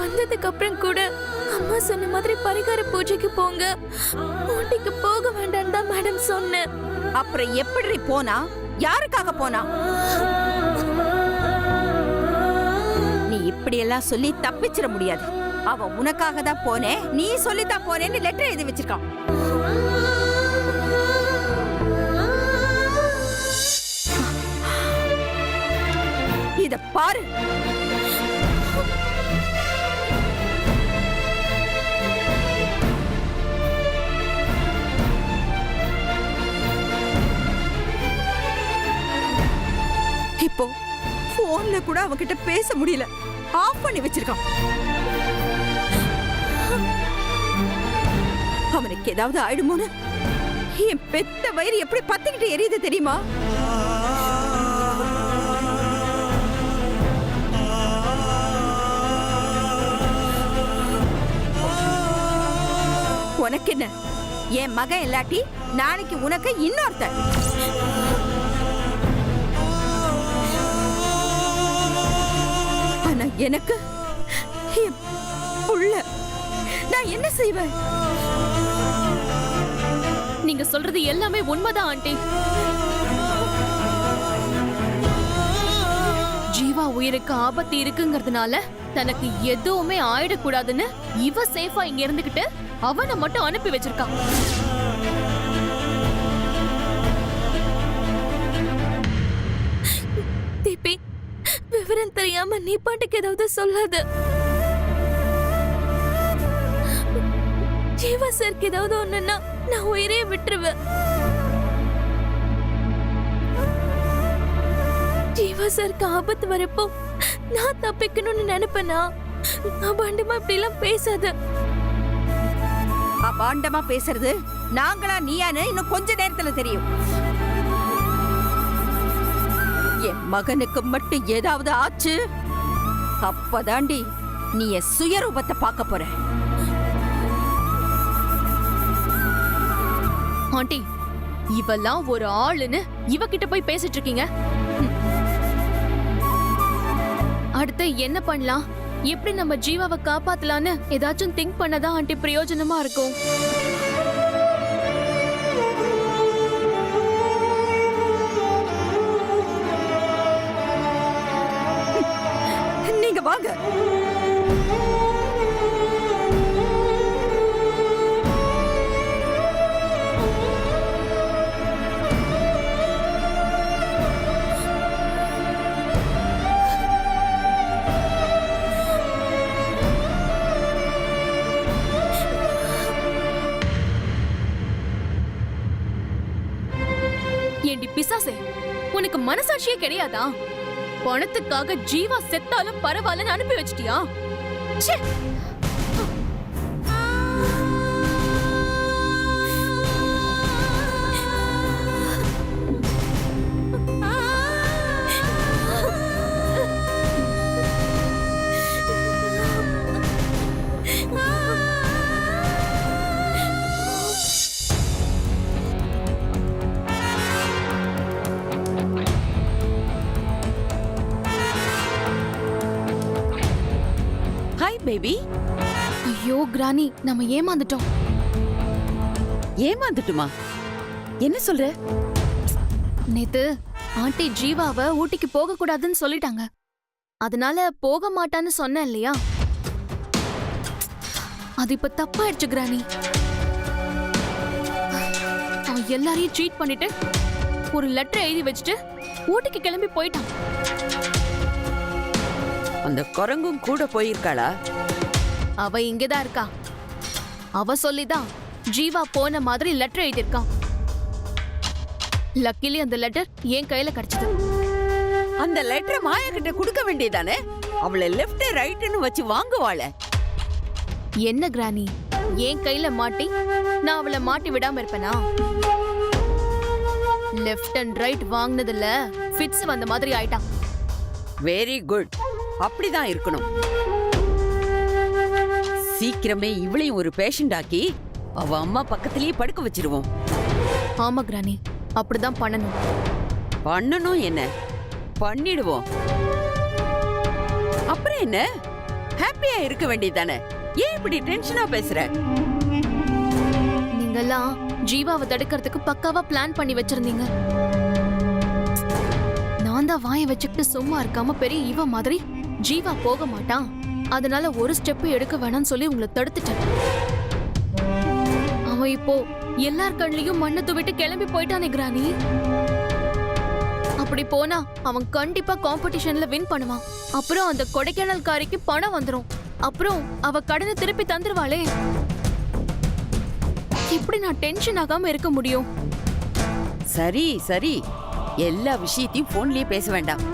வந்ததுக்கு அப்புறம் கூட அம்மா சொன்ன மாதிரி பரிகார பூஜைக்கு போங்க, ஊட்டிக்கு போக வேண்டாம் தான் மேடம் சொன்னேன். அப்புறம் எப்படி போனா? யாருக்காக போனா? நீ இப்படி எல்லாம் சொல்லி தப்பிச்சிட முடியாது. அவ உனக்காக தான் போனேன், நீ சொல்லித்தான் போனேன்னு லெட்டர் எழுதி வச்சிருக்கான். இத பாரு. இப்போ போன்ல கூட அவகிட்ட பேச முடியல, ஆஃப் பண்ணி வச்சிருக்கான். அவனுக்கு ஏதாவது ஆயிடுமோன்னு என் பெத்த வயிறு எப்படி பத்திக்கிட்டு எரியுது தெரியுமா? உனக்கு என்ன? என் மகன் இல்லாட்டி நாளைக்கு உனக்கு இன்னொருத்தன். ஆனா எனக்கு புள்ள, நான் என்ன செய்வேன்? நீங்க சொல்றது எல்லாமே உண்மைதான் ஆண்டி. ஜீவா உயிருக்கு ஆபத்து இருக்குங்கிறதுனால தனக்கு எதுவுமே ஆயிடக்கூடாதுன்னு இவ சேஃபா இங்க இருந்துகிட்டு அவனை மட்டும் அனுப்பி வச்சிருக்கான். தீபி, விவரம் தெரியாம நீ பாட்டுக்கு ஏதாவது சொல்லாத. ஜீவா சாருக்கு ஏதாவது ஒண்ணுன்னா நான் உயிரே விட்டுருவேன். ஜீவா சாருக்கு ஆபத்து வரப்போ நான் தப்பிக்கணும்னு நினைப்பேனா? அபாண்டமா இப்படி எல்லாம் பேசாத. அபாண்டமா பேசுறது நாங்களா நீயான்னு இன்னும் கொஞ்ச நேரத்துல தெரியும். என் மகனுக்கு மட்டும் ஏதாவது ஆச்சு, அப்பதாண்டி நீ என் சுயரூபத்தை பார்க்க போற. ஆண்டி, இவெல்லாம் ஒரு ஆளுன்னு இவகிட்ட போய் பேசிட்டு இருக்கீங்க. அடுத்து என்ன பண்ணலாம், எப்படி நம்ம ஜீவாவை காப்பாத்தலான்னு ஏதாச்சும் திங்க் பண்ணதான் ஆண்டி பிரயோஜனமா இருக்கும். நீங்க வாங்க. ஏண்டி பிசாசே, உனக்கு மனசாட்சியே கிடையாதா? பணத்துக்காக ஜீவா செத்தாலும் பரவாயில்லன்னு அனுப்பி வச்சிட்டியா? ச்சே! பேபி. ஐயோ கிரானி, நம்ம ஏமாந்துட்டோம். ஏமாந்துட்டுமா? என்ன சொல்ற? நேத்து ஆண்டி ஜீவாவை ஊட்டிக்கு போக கூடாதுன்னு சொல்லிட்டாங்க. அதனால போக மாட்டான்னு சொன்னேன் இல்லையா? அது இப்ப தப்பாயிடுச்சு கிரானி. அவன் எல்லாரையும் ட்ரீட் பண்ணிட்டு ஒரு லெட்டர் எழுதி வச்சுட்டு ஊட்டிக்கு கிளம்பி போயிட்டான். அந்த குரங்கும் கூட போயிருக்காளா? அவ இங்கதான் இருக்கா. அவ சொல்லிதான் ஜீவா போன மாதிரி லெட்டர் எழுதியிருக்கான். லக்கிலி அந்த லெட்டர் என் கையில கிடைச்சது. அந்த லெட்டர் மாயா கிட்ட கொடுக்க வேண்டியதானே? அவளை லெஃப்ட் ரைட்னு வச்சு வாங்குவாள. என்ன கிரானி, என் கையில மாட்டி நான் அவளை மாட்டி விடாம இருப்பேனா? லெஃப்ட் அண்ட் ரைட் வாங்கினதுல ஃபிட்ஸ் வந்த மாதிரி ஆயிட்டான். வெரி குட், அப்படிதான் இருக்கணும். சீக்கிரமே இவளையும் ஒரு பேஷண்ட் ஆக்கி அவ அம்மா பக்கத்திலேயே படுக்க வச்சிருவோம். ஆமா கிரானி, அப்படிதான் பண்ணணும். பண்ணணும் என்ன? பண்ணிடுவோம். அப்புறம் என்ன? ஹாப்பியா இருக்க வேண்டியதானே? ஏன் இப்படி டென்ஷனா பேசுற? நீங்கெல்லாம் ஜீவாவை தடுக்கிறதுக்கு பக்காவா பிளான் பண்ணி வச்சிருந்தீங்க. நான் தான் வாயை வச்சுக்கிட்டு சும்மா இருக்காம பெரிய இவ மாதிரி ஜீவா போக மாட்டான், அதனால ஒரு ஸ்டெப் எடுக்க வேணாம்னு சொல்லி உங்களை தடுத்துட்டேன். அவன் இப்போ எல்லார் கண்ணிலையும் மண்ணை தூவிட்டு கிளம்பி போயிட்டானே கிராணி. அப்படி போனா அவன் கண்டிப்பா காம்படிஷன்ல வின் பண்ணுவான். அப்புறம் அந்த கொடைக்கானல் காரிக்கு பணம் வந்துரும். அப்புறம் அவ கடனை திருப்பி தந்துருவாளே. இப்படி நான் டென்ஷன் ஆகாம இருக்க முடியும்? சரி சரி, எல்லா விஷயத்தையும் போன்லயே பேச வேண்டாம்.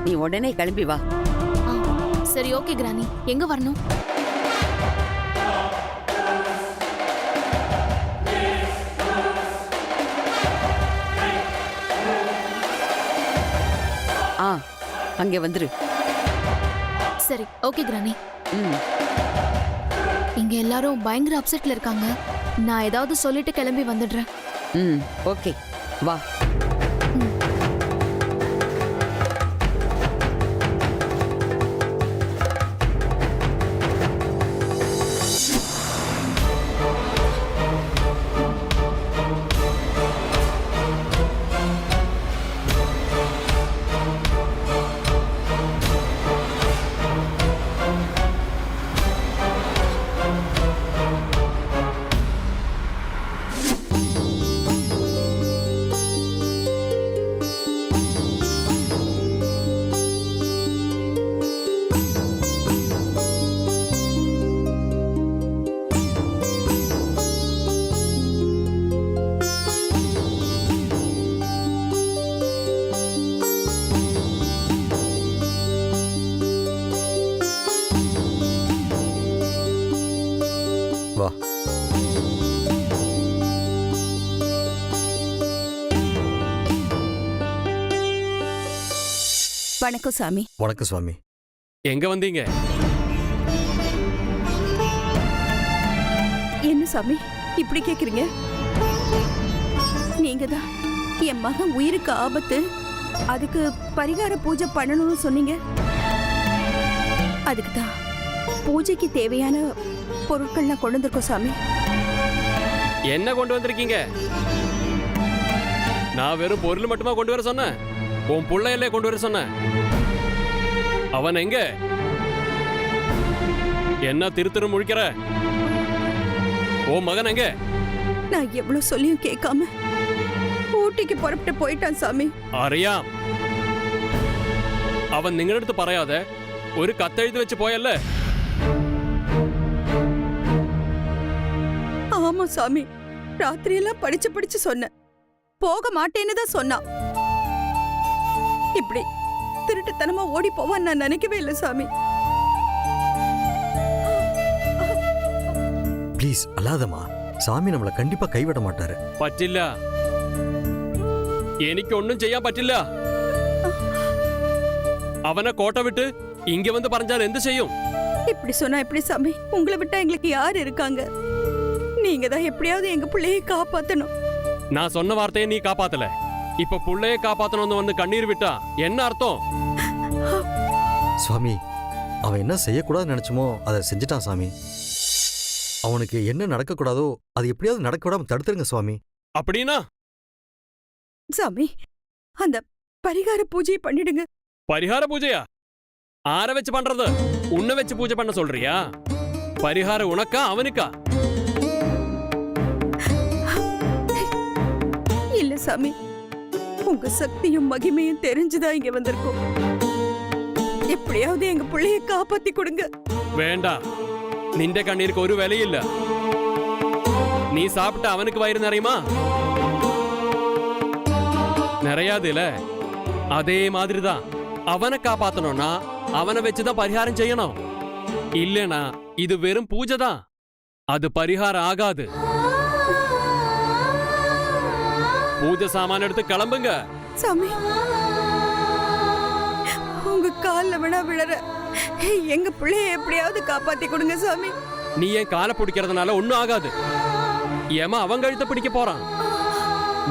நீ உடனே கிளம்பி வா. சரி ஓகே கிராணி, எங்க வரணும்? அங்கே வந்துரு. சரி ஓகே கிராணி. ம். இங்க எல்லாரும் பயங்கர அப்செட்ல இருக்காங்க. நான் ஏதாவது சொல்லிட்டு கிளம்பி வந்துடுறேன். ம் ஓகே வா. வா. வணக்கம் சாமி. வணக்கம் சுவாமி. எங்க வந்தீங்க? என்ன சாமி இப்படி கேக்குறீங்க? நீங்க தான் என் மகன் உயிருக்கு ஆபத்து, அதுக்கு பரிகார பூஜை பண்ணணும்னு சொன்னீங்க. அதுக்கு தான் பூஜைக்கு தேவையான பொருட்கள்லாம் கொண்டு வந்திருக்கோம் சாமி. என்ன கொண்டு வந்திருக்கீங்க? நான் வெறும் பொருள் மட்டுமா கொண்டு வர சொன்னேன்? உன் புள்ளையிலே கொண்டு வர சொன்னேன். அவன் எங்க? என்ன திரு முழிக்கிற? உன் மகன் எங்க? நான் எவ்வளவு சொல்லியும் கேட்காம ஊட்டிக்கு புறப்பட்டு போயிட்டான் சாமி. അറിയാം. അവൻ നിങ്ങളുടെ അടുത്ത് പറയാതെ ഒരു കത്തെഴുതി വെച്ച് പോയല്ലേ? ஆமா சாமி, ராத்திரியெல்லாம் படிச்சு சொன்னேன். போக மாட்டேன்னு தான் சொன்னான். இப்படி திருட்டுத்தனமா ஓடி போவான்னு நான் நினைக்கவே இல்லை சாமி. ப்ளீஸ் அல்லாதம்மா. சாமி நம்மளை கண்டிப்பா கைவிட மாட்டாரு. പറ്റില്ല. എനിക്ക് ഒന്നും ചെയ്യാൻ പറ്റില്ല. അവനെ കോട്ട വിട്ട് ഇങ്ങ വന്ന് പറഞ്ഞാൽ എന്ത് ചെയ്യും? இப்படி சொன்னா எப்படி சாமி? உங்களை விட்டா எங்களுக்கு யார் இருக்காங்க? நீங்க தான் எப்படியாவது எங்க பிள்ளையை காப்பாத்தணும். நான் சொன்ன வார்த்தையை நீ காப்பாத்தல. இப்ப புள்ளைய காப்பாத்தணும்னு வந்து கண்ணீர் விட்டா என்ன அர்த்தம்? சுவாமி, அவன் என்ன செய்யக்கூடாதுன்னு நினைச்சோமோ அதை செஞ்சுட்டான் சாமி. அவனுக்கு என்ன நடக்கக்கூடாதோ அது எப்படியாவது நடக்க விடாம தடுத்துருங்க சுவாமி. அப்படின்னா சாமி, அந்த பரிகார பூஜையை பண்ணிடுங்க. பரிகார பூஜையா? ஆர வச்சு பண்றது? உன்னை வச்சு பூஜை பண்ண சொல்றியா? பரிகாரம் உனக்கா அவனுக்கா? இல்ல சாமி, உங்க சக்தியும் மகிமையும் தெரிஞ்சுதான் இங்க வந்திருக்கோம். எப்படியாவது எங்க பிள்ளைய காப்பாத்தி கொடுங்க. வேண்டாம். നിന്റെ കണ്ണീർക്ക് ഒരു വിലയില്ല. നീ சாப்பிட்ட அவனுக்கு வயிறு நிறையுமா? நிறையாதுல. அதே மாதிரிதான் அவனை காப்பாத்தணும்னா அவனை வச்சுதான் பரிகாரம் செய்யணும். இல்லனா இது வெறும் பூஜை தான். அது பரிகாரம் ஆகாது. பூஜை சாமான எடுத்து கிளம்புங்க. சாமி, உங்க கால்ல விழா விழற எங்க பிள்ளைய எப்படியாவது காப்பாத்தி கொடுங்க சாமி. நீ என் காலை பிடிக்கிறதுனால ஒன்னும் ஆகாது. ஏமா அவன் கழுத்தை பிடிக்க போறான்.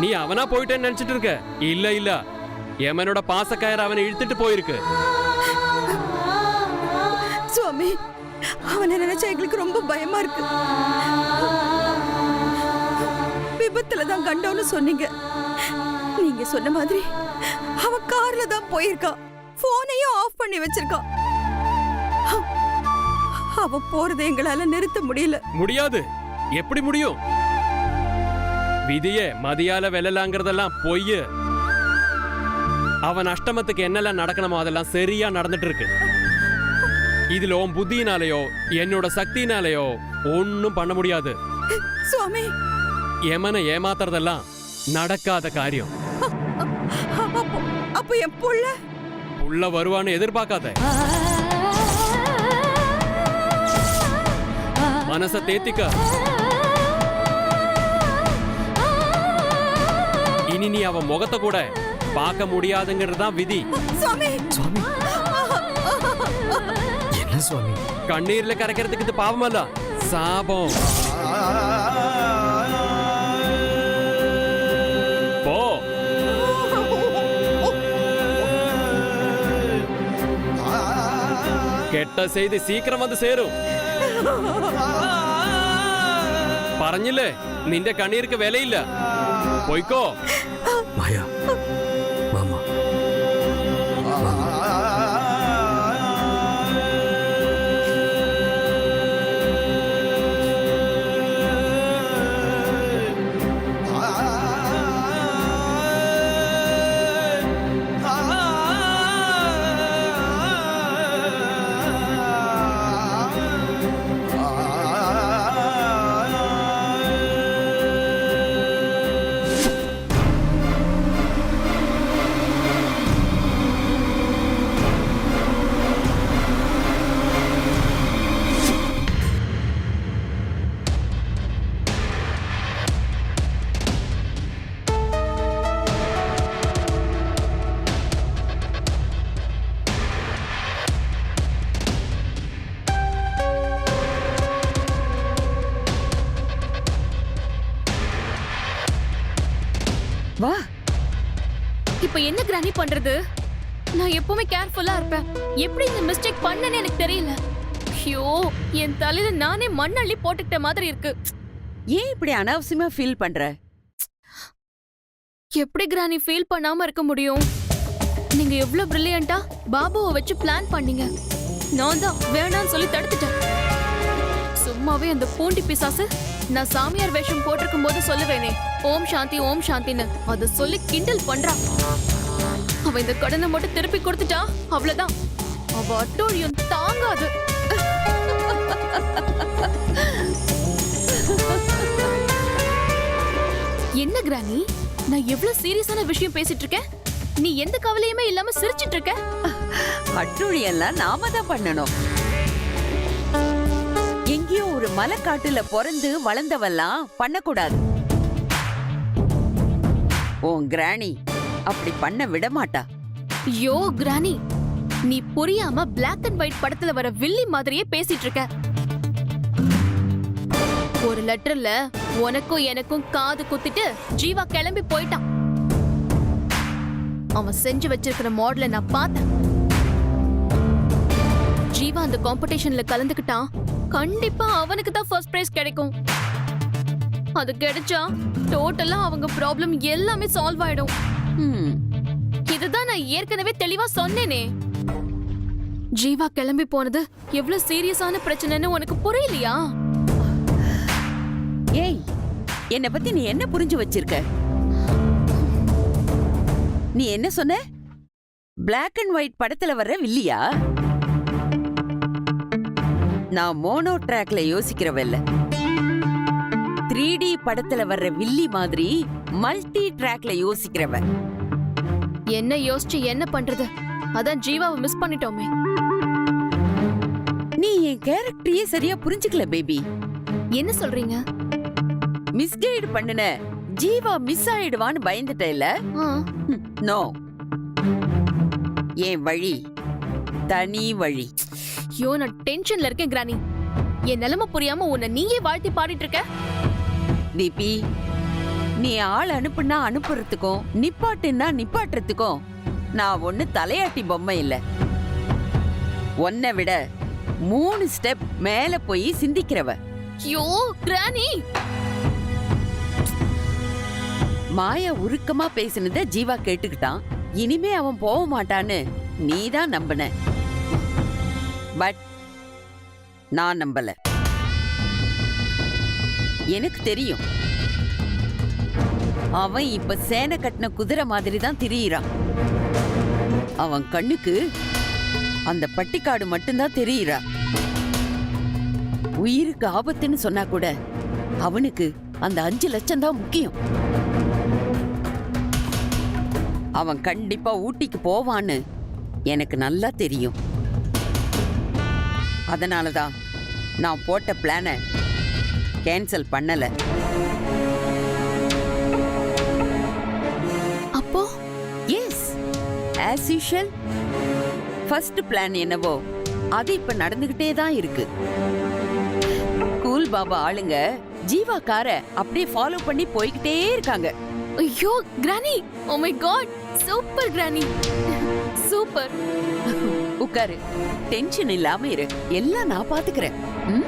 நீ அவனா போயிட்டேன்னு நினைச்சிட்டு இருக்க. இல்ல இல்ல, ஏமனோட பாசக்கயிறு அவனை இழுத்துட்டு போயிருக்கு. சுவாமி, அவனை நினைச்சா எங்களுக்கு ரொம்ப பயமா இருக்கு. விபத்துல தான் கண்டோன்னு சொன்னீங்க. நீங்க சொன்ன மாதிரி அவன் கார்ல தான் போயிருக்கான். போனையும் ஆஃப் பண்ணி வச்சிருக்கான். அவ போறதை எங்களால நிறுத்த முடியல. முடியாது. எப்படி முடியும்? விதிய மதியால வெல்லலாங்கிறதெல்லாம் பொய். அவன் அஷ்டமத்துக்கு என்னெல்லாம் நடக்கணுமோ அதெல்லாம் சரியா நடந்துட்டு இருக்கு. இதுல உன் புத்தியினாலேயோ என்னோட சக்தினாலேயோ ஒன்னும் பண்ண முடியாது. சுவாமி, எமனை ஏமாத்துறதெல்லாம் நடக்காத காரியம். அப்ப என் புள்ள வருவான்னு எதிர்பார்க்காத. மனச தேத்திக்க. இனி நீ அவன் முகத்தை கூட பார்க்க முடியாதுங்கிறது தான் விதி. சுவாமி, சுவாமி என்ன சுவாமி? கண்ணீர்ல கரைக்கிறதுக்கு இது பாவமல்ல, சாபம். போ. கெட்ட செய்தி சீக்கிரம் வந்து சேரும். പറഞ്ഞില്ലേ നിന്റെ കണ്ണീർക്ക് വിലയില്ല. പോയിക്കോ. மாயா, மாமா. வா. இப்ப என்ன கிரானி பண்றது? நான் எப்பவுமே கேர்ஃபுல்லா இருப்பேன். எப்படி இந்த மிஸ்டேக் பண்ணனே எனக்கு தெரியல. ஐயோ, என் தலையில நானே மண்ணள்ளி போட்டுக்கிட்ட மாதிரி இருக்கு. ஏன் இப்படி அனாவசியமா ஃபீல் பண்ற? எப்படி கிரானி ஃபீல் பண்ணாம இருக்க முடியும்? நீங்க எவ்வளவு பிரில்லியண்டா பாபுவை வச்சு பிளான் பண்ணீங்க. நான் தான் வேணான்னு சொல்லி தடுத்துட்டேன். சும்மாவே அந்த பூண்டி பிசாசு நான் சாமியார் வேஷம் போட்டிருக்கும் போது சொல்லுவேனே ஓம் சாந்தி ஓம் சாந்தின்னு, அதை சொல்லி கிண்டல் பண்றான். அவ இந்த கடனை மட்டும் திருப்பி கொடுத்துட்டா அவ்வளவுதான். அவ அட்டோழியம் தாங்காது. என்ன கிரானி, நான் எவ்வளவு சீரியஸான விஷயம் பேசிட்டு இருக்கேன், நீ எந்த கவலையுமே இல்லாம சிரிச்சிட்டு இருக்க. அட்டுழியெல்லாம் நாம தான் பண்ணணும். எங்கேயோ ஒரு மலைக்காட்டுல பிறந்து வளர்ந்தவெல்லாம் பண்ணக்கூடாது. உன் கிராணி அப்படி பண்ண விட மாட்டா. யோ கிரானி, நீ புரியாம பிளாக் அண்ட் ஒயிட் படத்துல வர வில்லி மாதிரியே பேசிட்டு இருக்க. ஒரு லெட்டர்ல உனக்கும் எனக்கும் காது குத்திட்டு ஜீவா கிளம்பி போயிட்டான். அவன் செஞ்சு வச்சிருக்கிற மாடலை நான் பார்த்தேன். ஜீவா அந்த காம்படிஷன்ல கலந்துக்கிட்டான். கண்டிப்பா அவனுக்கு தான் ஃபர்ஸ்ட் பிரைஸ் கிடைக்கும். அது கிடைச்சா டோட்டலா அவங்க ப்ராப்ளம் எல்லாமே சால்வ் ஆயிடும். இதுதான் நான் ஏற்கனவே தெளிவா சொன்னேனே. ஜீவா கிளம்பி போனது எவ்வளவு சீரியஸான பிரச்சனைன்னு உனக்கு புரியலையா? ஏய், என்ன பத்தி நீ என்ன புரிஞ்சு வச்சிருக்க? நீ என்ன சொன்ன? பிளாக் அண்ட் ஒயிட் படத்துல வர்ற வில்லியா? நான் மோனோ ட்ராக்ல யோசிக்கிறவல்ல. 3D படத்துல வர்ற வில்லி மாதிரி மல்டி ட்ராக்ல யோசிக்கிறவ. என்ன யோசிச்சு என்ன பண்றது? அதான் ஜீவாவை மிஸ் பண்ணிட்டோமே. நீ என் கேரக்டரையே சரியா புரிஞ்சுக்கல பேபி. என்ன சொல்றீங்க? மிஸ்கைடு பண்ணுன ஜீவா மிஸ் ஆயிடுவான்னு பயந்துட்ட இல்ல? நோ, என் வழி தனி வழி. யோ, நான் டென்ஷன்ல இருக்கேன் கிரானி. என் நிலைமை புரியாம உன்னை நீயே வாழ்த்தி பாடிட்டு இருக்க. தீபி, நீ ஆள் அனுப்புனா அனுப்புறதுக்கும் நிப்பாட்டுன்னா நிப்பாட்டுறதுக்கும் நான் ஒண்ணு தலையாட்டி பொம்மை இல்ல. உன்னை விட 3 ஸ்டெப் மேல போய் சிந்திக்கிறவ. ஐயோ கிரானி, மாயா உருக்கமா பேசினத ஜீவா கேட்டுக்கிட்டான். இனிமே அவன் போக மாட்டான்னு நீதான் நம்பின. பட் நான் நம்பல. எனக்கு தெரியும் அவன் இப்ப சேனை கட்டின குதிரை மாதிரி தான் திரியிறான். அவன் கண்ணுக்கு அந்த பட்டிக்காடு மட்டும்தான் தெரியுறா. உயிருக்கு ஆபத்துன்னு சொன்னா கூட அவனுக்கு அந்த 5 லட்சம் தான் முக்கியம். அவன் கண்டிப்பா ஊட்டிக்கு போவான்னு எனக்கு நல்லா தெரியும். அதனாலதான் நான் போட்ட பிளானை கேன்சல் பண்ணல. அப்போ yes, as usual first plan என்னவோ அது இப்ப நடந்துகிட்டே தான் இருக்கு. கூல் பாபா ஆளுங்க ஜீவா காரை அப்படியே ஃபாலோ பண்ணி போய்கிட்டே இருக்காங்க. ஐயோ granny, oh my God, super granny, super. உட்காரு, டென்ஷன் இல்லாம இரு, எல்லாம் நான் பாத்துக்கிறேன். ம்?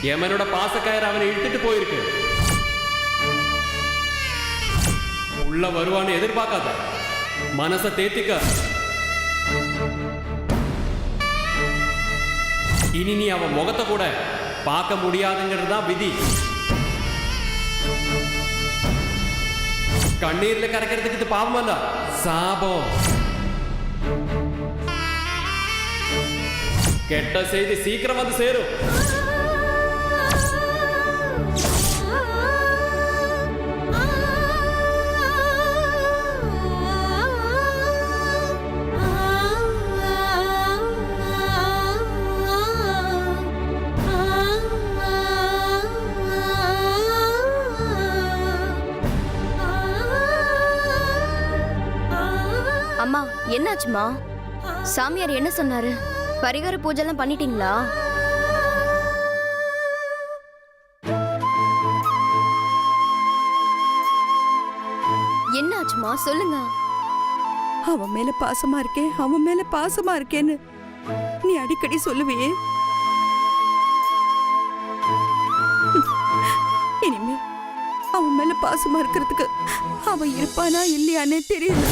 யமனோட பாசக்கயிறு அவனை இழுத்துட்டு போயிருக்கு. உள்ள வருவான்னு எதிர்பார்க்காத, மனச தேத்திக்க. இனி நீ அவன் முகத்தை கூட பார்க்க முடியாதுங்கிறது தான் விதி. கண்ணீர்ல கரைக்கிறதுக்கு இது பாவம் அல்ல, சாபம். கெட்ட செய்தி சீக்கிரம் வந்து சேரும். அம்மா, என்னாச்சுமா? சாமியார் என்ன சொன்னாரு? பரிகார பூஜைலாம் பண்ணிட்டீங்களா? என்னாச்சுமா, சொல்லுங்க. அவன் மேல பாசமா இருக்கேன், அவன் மேல பாசமா இருக்கேன்னு நீ அடிக்கடி சொல்லுவியே. இனிமே அவன் மேல பாசமா இருக்கிறதுக்கு அவன் இருப்பானா இல்லையானே தெரியல.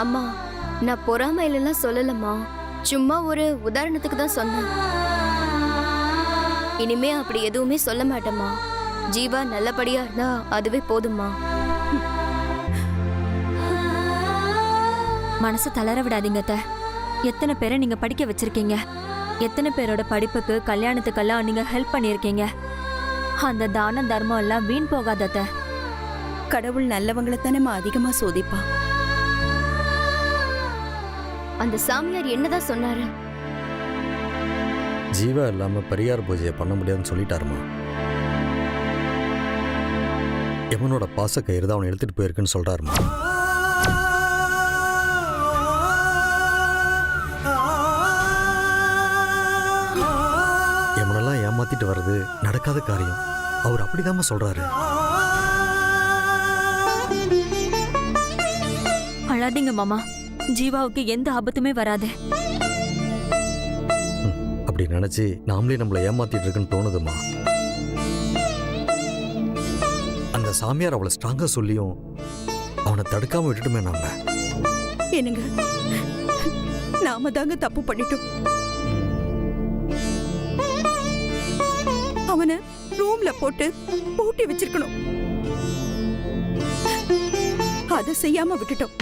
அம்மா, நான் பொறாமையிலலாம் சொல்லலம்மா, சும்மா ஒரு உதாரணத்துக்கு தான் சொன்னேன். இனிமே அப்படி எதுவுமே சொல்ல மாட்டேம்மா. ஜீவா நல்லபடியா இருந்தா அதுவே போதும்மா. மனசை தளர விடாதீங்க அத்தை. எத்தனை பேரை நீங்க படிக்க வச்சிருக்கீங்க, எத்தனை பேரோட படிப்புக்கு கல்யாணத்துக்கெல்லாம் நீங்க ஹெல்ப் பண்ணியிருக்கீங்க. அந்த தான தர்மம் எல்லாம் வீண் போகாத அத்தை. கடவுள் நல்லவங்களை தானே அதிகமா சோதிப்பா. அந்த சாமியார் என்னதான் சொன்னாரு? ஜீவா இல்லாம பரிகார பூஜையை பண்ண முடியாதுன்னு சொல்லிட்டாருமா. யமனோட பாசக்கயிறு தான் அவனை எடுத்துட்டு போயிருக்குன்னு சொல்றாருமா. யமனெல்லாம் ஏமாத்திட்டு வர்றது நடக்காத காரியம். அவர் அப்படிதாம்மா சொல்றாரு. அழாதீங்க மாமா, ஜீவாவுக்கு எந்த ஆபத்துமே வராது. அப்படி நினைச்சு நாமளே நம்மளை ஏமாத்திட்டு இருக்குன்னு தோணுதுமா. அந்த சாமியார் அவளை ஸ்ட்ராங்கா சொல்லியும் அவனை தடுக்காம விட்டுட்டுமே நம்ம. என்னங்க, நாம தாங்க தப்பு பண்ணிட்டோம். அவனை ரூம்ல போட்டு பூட்டி வச்சிருக்கணும். அதை செய்யாம விட்டுட்டோம்.